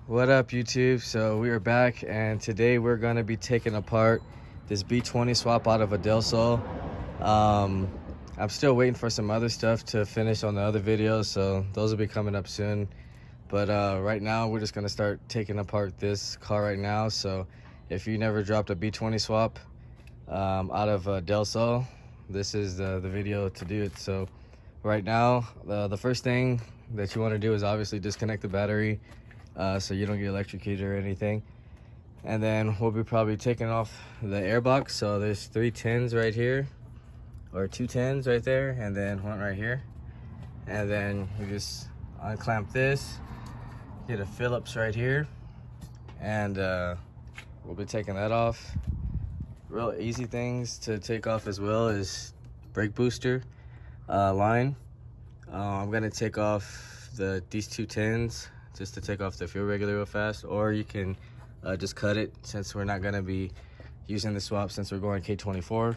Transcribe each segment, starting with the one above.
What up, YouTube? So we are back, and today we're going to be taking apart this B20 swap out of a delsol. I'm still waiting for some other stuff to finish on the other videos, so those will be coming up soon. But right now we're just going to start taking apart this car right now. So if you never dropped a B20 swap out of a delsol, this is the video to do it. So right now the first thing that you want to do is obviously disconnect the battery, so you don't get electrocuted or anything. And then we'll be probably taking off the air box. So there's 3 tins right here, or 2 tins right there, and then 1 right here. And then we just unclamp this, get a Phillips right here, and we'll be taking that off. Real easy things to take off as well is brake booster line. I'm gonna take off these 2 tins just to take off the fuel regulator real fast, or you can just cut it since we're not gonna be using the swap since we're going K24.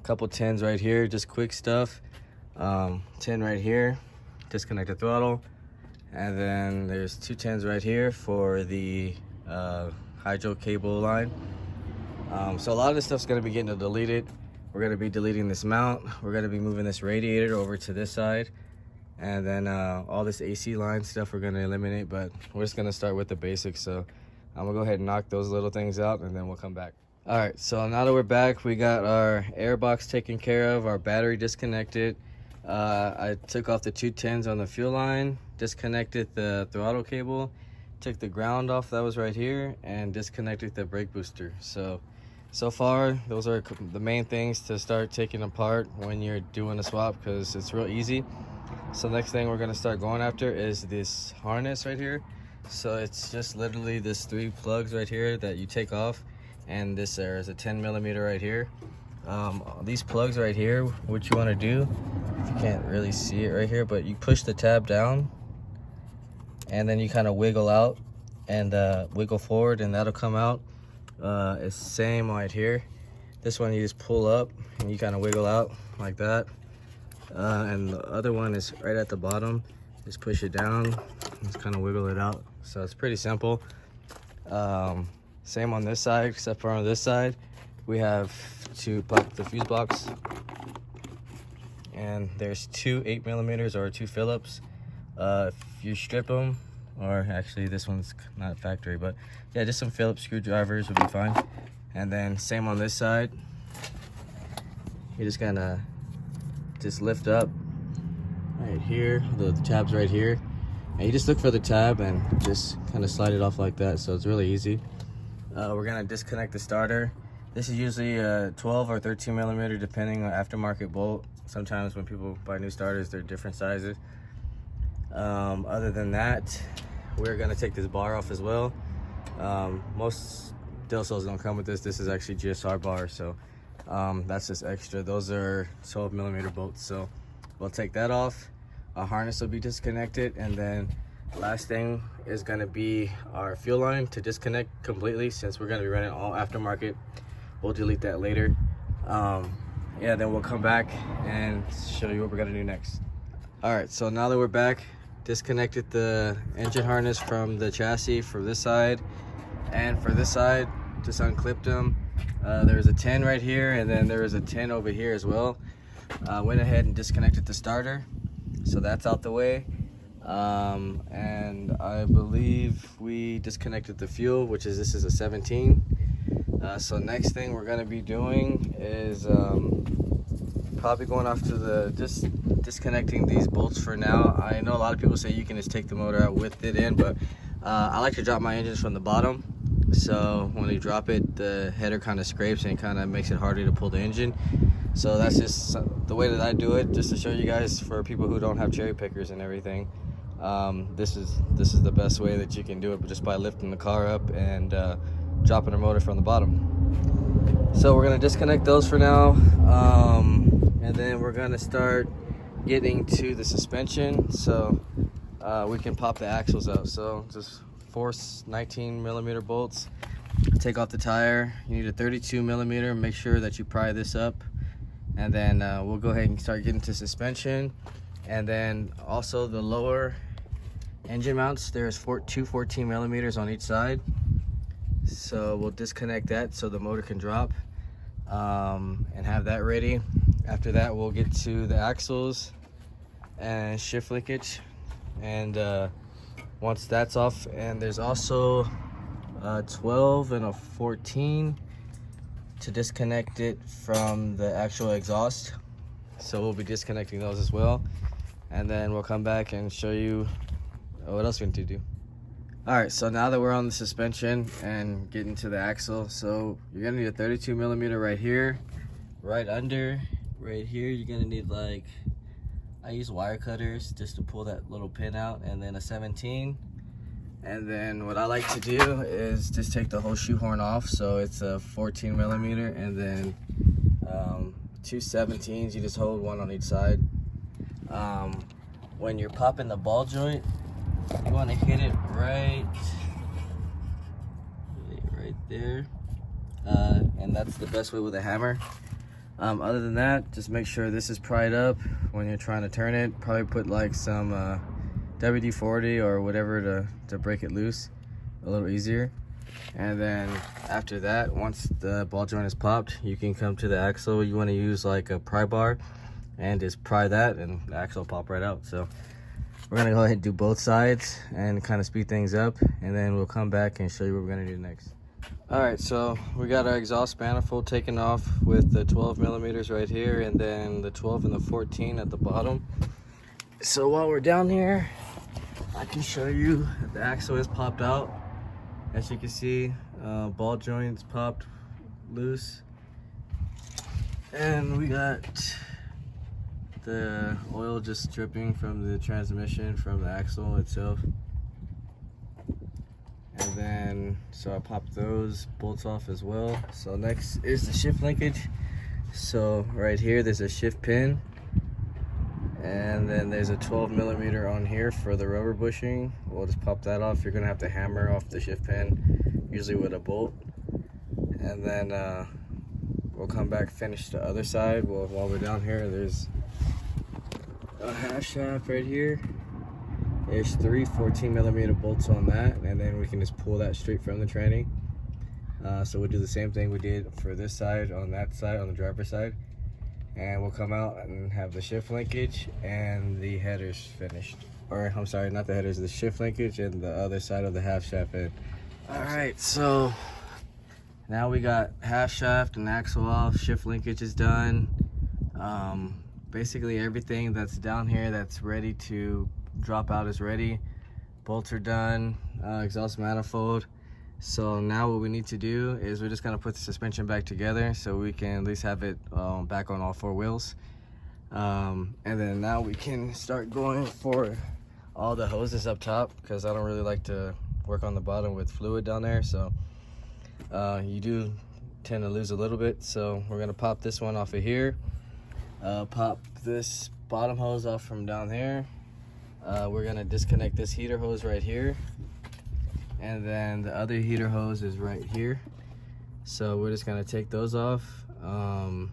Couple tins right here, just quick stuff. Tin right here, disconnect the throttle, and then there's 2 tins right here for the hydro cable line. So a lot of this stuff's gonna be getting deleted. We're gonna be deleting this mount. We're gonna be moving this radiator over to this side. And then all this AC line stuff we're gonna eliminate, but we're just gonna start with the basics. So I'm gonna go ahead and knock those little things out, and then we'll come back. All right, so now that we're back, we got our air box taken care of, our battery disconnected. I took off the 2 tins on the fuel line, disconnected the throttle cable, took the ground off that was right here, and disconnected the brake booster. So far, those are the main things to start taking apart when you're doing a swap, because it's real easy. So next thing we're going to start going after is this harness right here. So it's just literally this 3 plugs right here that you take off, and this there is a 10mm right here. These plugs right here, what you want to do, if you can't really see it right here, but you push the tab down and then you kind of wiggle out and wiggle forward, and that'll come out. It's same right here. This one you just pull up and you kind of wiggle out like that. And the other one is right at the bottom. Just push it down, just kind of wiggle it out. So it's pretty simple. Same on this side, except for on this side we have to pop the fuse box, and there's 2 8mm or 2 Phillips. If you strip them, or actually this one's not factory, but yeah, just some Phillips screwdrivers would be fine. And then same on this side, you just gonna lift up right here, the tab's right here, and you just look for the tab and just kind of slide it off like that. So it's really easy. We're gonna disconnect the starter. This is usually a 12 or 13mm depending on aftermarket bolt. Sometimes when people buy new starters, they're different sizes. Other than that, we're gonna take this bar off as well. Most delsols don't come with this. This is actually GSR bar, so that's just extra. Those are 12mm bolts, so we'll take that off. Our harness will be disconnected, and then last thing is gonna be our fuel line to disconnect completely, since we're gonna be running all aftermarket. We'll delete that later. Yeah, then we'll come back and show you what we're gonna do next. All right, so now that we're back, disconnected the engine harness from the chassis for this side, and for this side, just unclipped them. There's a 10 right here, and then there is a 10 over here as well. Went ahead and disconnected the starter, so that's out the way. And I believe we disconnected the fuel, which is, this is a 17. So next thing we're gonna be doing is probably going after just disconnecting these bolts for now. I know a lot of people say you can just take the motor out with it in, but I like to drop my engines from the bottom. So when you drop it, the header kind of scrapes and kind of makes it harder to pull the engine. So that's just the way that I do it, just to show you guys, for people who don't have cherry pickers and everything. This is the best way that you can do it, just by lifting the car up and dropping the motor from the bottom. So we're gonna disconnect those for now, and then we're gonna start getting to the suspension, so we can pop the axles out. So just 4 19mm bolts. Take off the tire. You need a 32mm. Make sure that you pry this up, and then we'll go ahead and start getting to suspension. And then also the lower engine mounts. There's two 14 millimeters on each side. So we'll disconnect that so the motor can drop and have that ready. After that, we'll get to the axles and shift linkage. And once that's off, and there's also a 12 and a 14 to disconnect it from the actual exhaust. So we'll be disconnecting those as well. And then we'll come back and show you what else we need to do. All right, so now that we're on the suspension and getting to the axle, so you're gonna need a 32 millimeter right here, right under, right here. You're gonna need, like, I use wire cutters just to pull that little pin out, and then a 17. And then what I like to do is just take the whole shoehorn off. So it's a 14 millimeter, and then two 17s. You just hold one on each side. When you're popping the ball joint, you want to hit it right there, and that's the best way with a hammer. Other than that, just make sure this is pried up when you're trying to turn it. Probably put like some WD-40 or whatever to break it loose a little easier. And then after that, once the ball joint is popped, you can come to the axle. You want to use like a pry bar and just pry that, and the axle will pop right out. So we're gonna go ahead and do both sides and kind of speed things up, and then we'll come back and show you what we're gonna do next. All right, so we got our exhaust manifold taken off with the 12 millimeters right here, and then the 12 and the 14 at the bottom. So while we're down here, I can show you that the axle is popped out. As you can see, ball joints popped loose, and we got the oil just dripping from the transmission from the axle itself. And then, so I popped those bolts off as well. So next is the shift linkage. So right here, there's a shift pin. And then there's a 12 millimeter on here for the rubber bushing. We'll just pop that off. You're gonna have to hammer off the shift pin, usually with a bolt. And then we'll come back, finish the other side. Well, while we're down here, there's a half shaft right here. There's three 14 millimeter bolts on that, and then we can just pull that straight from the tranny. So we'll do the same thing we did for this side, on that side, on the driver's side. And we'll come out and have the shift linkage and the headers finished. Or, I'm sorry, not the headers, the shift linkage and the other side of the half shaft end. All right, so now we got half shaft and axle off, shift linkage is done. Basically everything that's down here that's ready to drop out is ready. Bolts are done, exhaust manifold. So now what we need to do is we're just gonna put the suspension back together so we can at least have it back on all four wheels. And then now we can start going for all the hoses up top, because I don't really like to work on the bottom with fluid down there. So you do tend to lose a little bit. So we're gonna pop this one off of here. Pop this bottom hose off from down there. We're gonna disconnect this heater hose right here, and then the other heater hose is right here. So we're just gonna take those off, and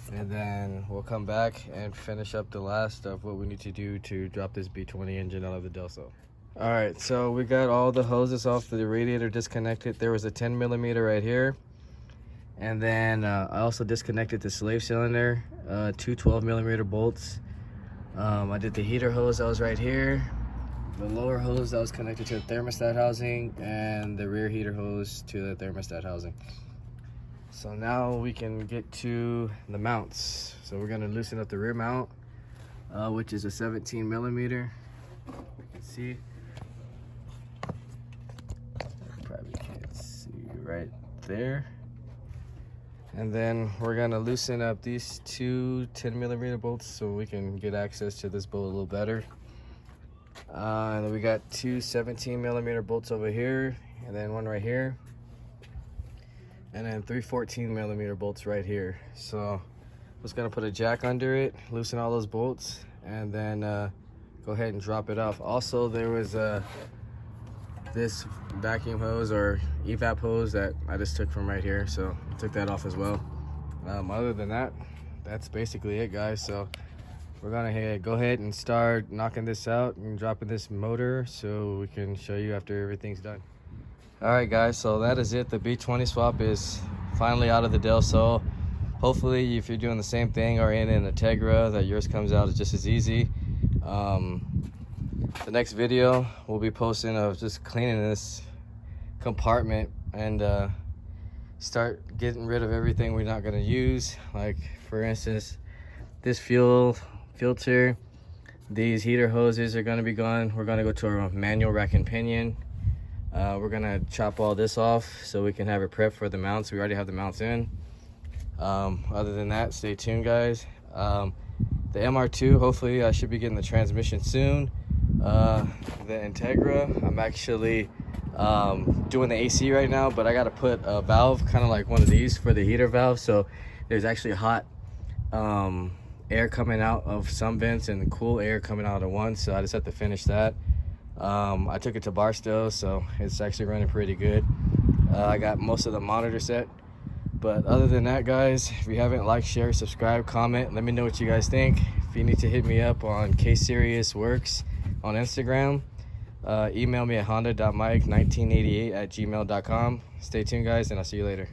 then we'll come back and finish up the last of what we need to do to drop this B20 engine out of the delsol. All right, so we got all the hoses off the radiator disconnected. There was a 10 millimeter right here. And then I also disconnected the slave cylinder, two 12 millimeter bolts. I did the heater hose that was right here, the lower hose that was connected to the thermostat housing, and the rear heater hose to the thermostat housing. So now we can get to the mounts. So we're gonna loosen up the rear mount, which is a 17 millimeter. You can see, probably can't see right there. And then we're gonna loosen up these two 10 millimeter bolts so we can get access to this bolt a little better. And then we got two 17 millimeter bolts over here, and then one right here, and then three 14 millimeter bolts right here. So I'm just gonna put a jack under it, loosen all those bolts, and then go ahead and drop it off. Also, there was this vacuum hose or evap hose that I just took from right here, so I took that off as well. Other than that, that's basically it, guys. So we're gonna go ahead and start knocking this out and dropping this motor so we can show you after everything's done. All right, guys, so that is it. The B20 swap is finally out of the Del Sol. Hopefully, if you're doing the same thing or in an Integra, that yours comes out just as easy. The next video we'll be posting of just cleaning this compartment and start getting rid of everything we're not going to use. Like, for instance, this fuel filter, these heater hoses are going to be gone. We're going to go to a manual rack and pinion. We're going to chop all this off so we can have it prepped for the mounts. We already have the mounts in. Other than that, stay tuned, guys. The MR2, hopefully I should be getting the transmission soon. The Integra, I'm actually doing the AC right now, but I got to put a valve, kind of like one of these for the heater valve, so there's actually hot air coming out of some vents and cool air coming out of one, so I just have to finish that. I took it to Barstow, so it's actually running pretty good. I got most of the monitor set, but other than that, guys, if you haven't liked, share, subscribe, comment, let me know what you guys think. If you need to hit me up on K24 on Instagram, email me at honda.mike1988@gmail.com. Stay tuned, guys, and I'll see you later.